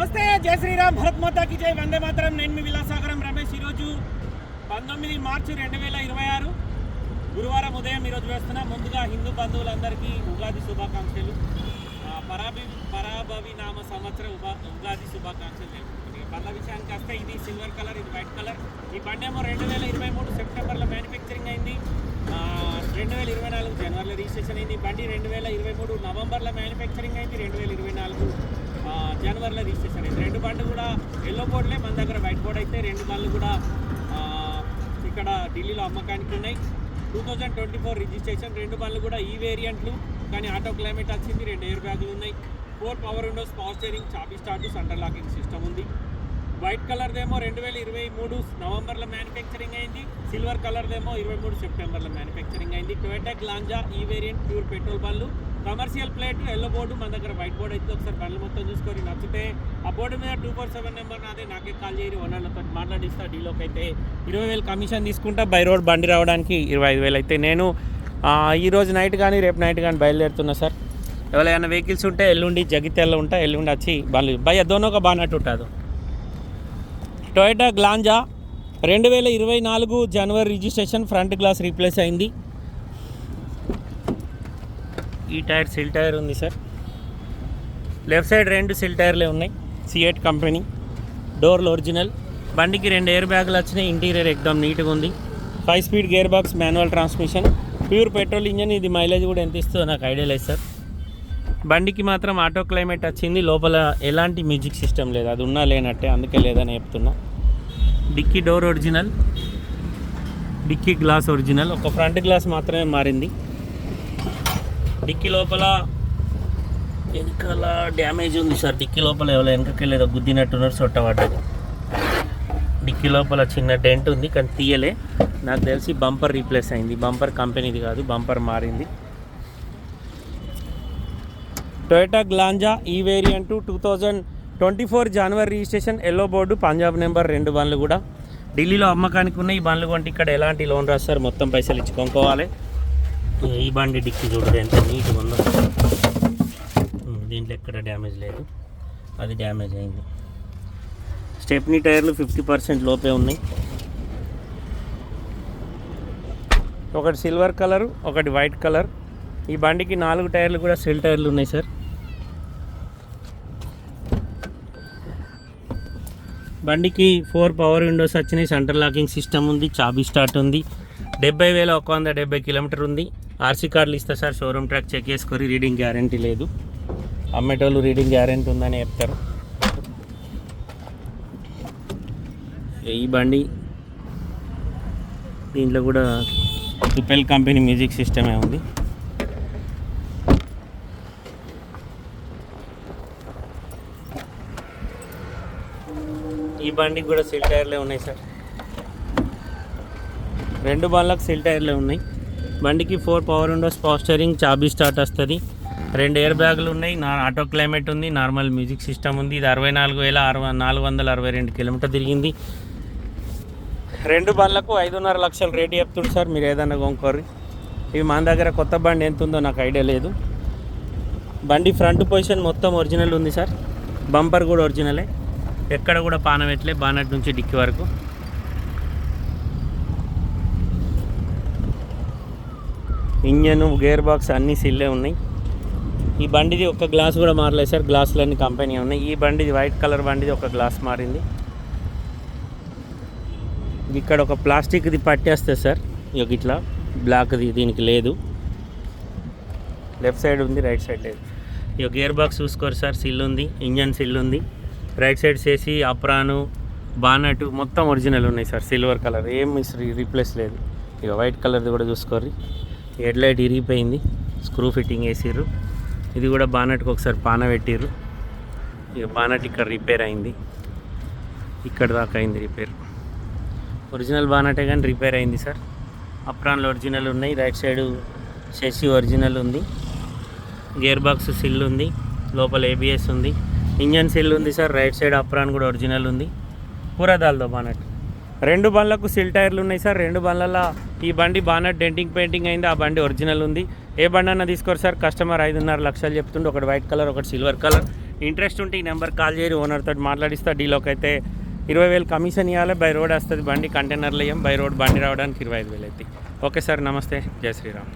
నమస్తే, జై శ్రీరామ్, భరత్ మాతాకి జై, వందే మాతరం. నేను మీ విలాసాగరం రమేష్. ఈరోజు 19 మార్చి 2026 గురువారం ఉదయం ఈరోజు వేస్తున్నా. ముందుగా హిందూ బంధువులందరికీ ఉగాది శుభాకాంక్షలు. పరాభవి నామ సంవత్సర ఉగాది శుభాకాంక్షలు. బండ్ల విషయానికి వస్తే ఇది సిల్వర్ కలర్, ఇది వైట్ కలర్. ఈ బండి ఏమో 2023 సెప్టెంబర్లో మ్యానుఫ్యాక్చరింగ్ అయింది. 2024 జనవరిలో రిజిస్ట్రేషన్ అయింది. బండి 2023 నవంబర్లో మ్యానుఫ్యాక్చరింగ్ అయింది. 2024 జనవరిలో రిజిస్ట్రేషన్ అయింది. రెండు బండ్లు కూడా ఎల్లో బోర్డులే, మన దగ్గర వైట్ బోర్డ్ అయితే. రెండు బండ్లు కూడా ఇక్కడ ఢిల్లీలో అమ్మకానికి ఉన్నాయి. 2024 రిజిస్ట్రేషన్. రెండు బండ్లు కూడా ఈ వేరియంట్లు, కానీ ఆటో క్లైమేట్ వచ్చింది. 2 ఎయిర్ బ్యాగులు ఉన్నాయి. 4 పవర్ విండోస్, పవర్ స్టీరింగ్, చాబీ స్టార్ట్, సెంటర్ లాకింగ్ సిస్టమ్ ఉంది. వైట్ కలర్దేమో 2023 నవంబర్లో మ్యానుఫ్యాక్చరింగ్ అయింది. సిల్వర్ కలర్దేమో 23 సెప్టెంబర్లో మ్యానుఫ్యాక్చరింగ్ అయింది. టొయోటా గ్లాంజా ఈ వేరియంట్, ప్యూర్ పెట్రోల్ బండ్లు, కమర్షియల్ ప్లేట్, ఎల్లో బోర్డు. మన దగ్గర వైట్ బోర్డు అయితే. ఒకసారి బండ్లు మొత్తం చూసుకొని నచ్చితే ఆ బోర్డు మీద 247 నెంబర్ నాదే, నాకే కాల్ చేయరు. ఓనర్లతో మాట్లాడిస్తా. డీలోకి అయితే 20,000 కమిషన్ తీసుకుంటా. బై రోడ్ బండి రావడానికి 25,000 అయితే. నేను ఈరోజు నైట్ కానీ రేపు నైట్ కానీ బయలుదేరుతున్నా సార్. ఎవరైనా వెహికల్స్ ఉంటే ఎల్లుండి జగిత్యాలలో ఉంటా, ఎల్లుండి వచ్చి బండ్లు భయ్య దోనోగా బానట్టు ఉంటుంది. టొయోటా గ్లాంజా 2024 జనవరి రిజిస్ట్రేషన్. ఫ్రంట్ గ్లాస్ రీప్లేస్ అయింది. ఈ టైర్ సిల్ టైర్ ఉంది సార్. లెఫ్ట్ సైడ్ 2 సిల్ టైర్లే ఉన్నాయి. సిఎట్ కంపెనీ. డోర్లు ఒరిజినల్. బండికి 2 ఎయిర్ బ్యాగులు వచ్చినాయి. ఇంటీరియర్ ఎక్దమ్ నీట్గా ఉంది. 5 speed gear box, manual transmission, pure petrol engine. ఇది మైలేజ్ కూడా ఎంత ఇస్తుందో నాకు ఐడియా లేదు సార్. బండికి మాత్రం ఆటో క్లైమేట్ వచ్చింది. లోపల ఎలాంటి మ్యూజిక్ సిస్టమ్ లేదు, అది ఉన్నా లేనట్టే, అందుకే లేదని చెప్తున్నా. Dickey door original, dickey glass original. ఒక ఫ్రంట్ గ్లాస్ మాత్రమే మారింది. డిక్కీ లోపల వెనకాల డ్యామేజ్ ఉంది సార్. డిక్కీ లోపల ఎవరో వెనకకెళ్ళేదో గుద్దినట్టున్నారు, సొట్టబడ్డది. డిక్కీ లోపల చిన్న డెంట్ ఉంది, కానీ తీయలే. నాకు తెలిసి బంపర్ రీప్లేస్ అయింది. బంపర్ కంపెనీది కాదు, బంపర్ మారింది. టొయోటా గ్లాంజా ఈ వేరియంటు 2024 జనవరి registration. Yellow board, Punjab number. 2 బండ్లు కూడా ఢిల్లీలో అమ్మకానికి ఉన్నాయి. ఈ బండ్లు కొంటే ఇక్కడ ఎలాంటి లోన్ రాస్తారు, మొత్తం పైసలు ఇచ్చి కొనుక్కోవాలి. ఈ బండి డిక్కీ చూడదు ఎంత నీట్గా ఉందో. దీంట్లో ఎక్కడ డ్యామేజ్ లేదు, అది డ్యామేజ్ అయింది. స్టెప్నీ టైర్లు 50% లోపే ఉన్నాయి. ఒకటి సిల్వర్ కలరు, ఒకటి వైట్ కలర్. ఈ బండికి 4 టైర్లు కూడా సిల్ టైర్లు ఉన్నాయి సార్. బండికి 4 పవర్ విండోస్ వచ్చినాయి. సెంటర్ లాకింగ్ సిస్టమ్ ఉంది. చాబీ స్టార్ట్ ఉంది. 70,170 కిలోమీటర్ ఉంది. ఆర్సీ కార్డులు ఇస్తా సార్. షోరూమ్ ట్రాక్ చెక్ చేసుకొని. రీడింగ్ గ్యారంటీ లేదు, అమ్మేటోళ్ళు రీడింగ్ గ్యారంటీ ఉందని చెప్తారు. ఈ బండి దీంట్లో కూడా ట్రిపెల్ కంపెనీ మ్యూజిక్ సిస్టమే ఉంది. ఈ బండికి కూడా సిల్ టైర్లే ఉన్నాయి సార్. 2 బండ్లకు సిల్ టైర్లే ఉన్నాయి. బండికి 4 పవర్ విండోస్, పవర్ స్టీరింగ్, చాబీ స్టార్ట్ వస్తుంది. 2 ఎయిర్ బ్యాగులు ఉన్నాయి. ఆటో క్లైమేట్ ఉంది. నార్మల్ మ్యూజిక్ సిస్టమ్ ఉంది. ఇది 64,462 కిలోమీటర్ తిరిగింది. 2 బండ్లకు 5.5 లక్షలు రేటు చెప్తుంది సార్. మీరు ఏదన్నా కొనుక్కోరు. ఇవి మన దగ్గర కొత్త బండి ఎంత ఉందో నాకు ఐడియా లేదు. బండి ఫ్రంట్ పొజిషన్ మొత్తం ఒరిజినల్ ఉంది సార్. బంపర్ కూడా ఒరిజినలే, ఎక్కడ కూడా పాన పెట్టలే. బానట్ నుంచి డిక్కీ వరకు. ఇంజను, గేర్ బాక్స్ అన్నీ సిల్లే ఉన్నాయి. ఈ బండిది ఒక గ్లాస్ కూడా మారలేదు సార్. గ్లాసులన్నీ కంపెనీ ఉన్నాయి. ఈ బండిది వైట్ కలర్ బండిది ఒక గ్లాస్ మారింది. ఇక్కడ ఒక ప్లాస్టిక్ది పట్టేస్తుంది సార్. ఇక ఇట్లా బ్లాక్ది దీనికి లేదు. లెఫ్ట్ సైడ్ ఉంది, రైట్ సైడ్ లేదు. ఇక గేర్ బాక్స్ చూసుకోరు సార్. సిల్ ఉంది, ఇంజన్ సిల్ ఉంది. రైట్ సైడ్ చేసి అప్రాను, బానట్ మొత్తం ఒరిజినల్ ఉన్నాయి సార్. సిల్వర్ కలర్ ఏం రీప్లేస్ లేదు. ఇక వైట్ కలర్ది కూడా చూసుకోర్రి. హెడ్ లైట్ ఇరిగిపోయింది, స్క్రూ ఫిట్టింగ్ వేసిర్రు. ఇది కూడా బానట్కి ఒకసారి పాన పెట్టిర్రు. ఇక బానట్ ఇక్కడ రిపేర్ అయింది, ఇక్కడ దాకా అయింది రిపేర్. ఒరిజినల్ బానటే కానీ రిపేర్ అయింది సార్. అప్రాన్లు ఒరిజినల్ ఉన్నాయి. రైట్ సైడ్ షెసి ఒరిజినల్ ఉంది. గేర్ బాక్స్ సిల్ ఉంది. లోపల ఏబిఎస్ ఉంది. ఇంజన్ సిల్ ఉంది సార్. రైట్ సైడ్ అప్రాన్ కూడా ఒరిజినల్ ఉంది. పూరదాల్దో బానట్. 2 బండ్లకు సిల్ టైర్లు ఉన్నాయి సార్. 2 బండ్లలో ఈ బండి బానట్ డెంటింగ్ పెయింటింగ్ అయింది. ఆ బండి ఒరిజినల్ ఉంది. ఏ బండి అన్న తీసుకోరు సార్. కస్టమర్ 5.5 లక్షలు చెప్తుండే. ఒకటి వైట్ కలర్, ఒకటి సిల్వర్ కలర్. ఇంట్రెస్ట్ ఉంటే ఈ నెంబర్ కాల్ చేయరు, ఓనర్తో మాట్లాడిస్తా. డీలోకి అయితే 20,000 కమిషన్ ఇవ్వాలి. బై రోడ్ వస్తుంది బండి, కంటైనర్లు వేయం. బై రోడ్ బండి రావడానికి 25,000 అవుతాయి. ఓకే సార్, నమస్తే, జై శ్రీరామ్.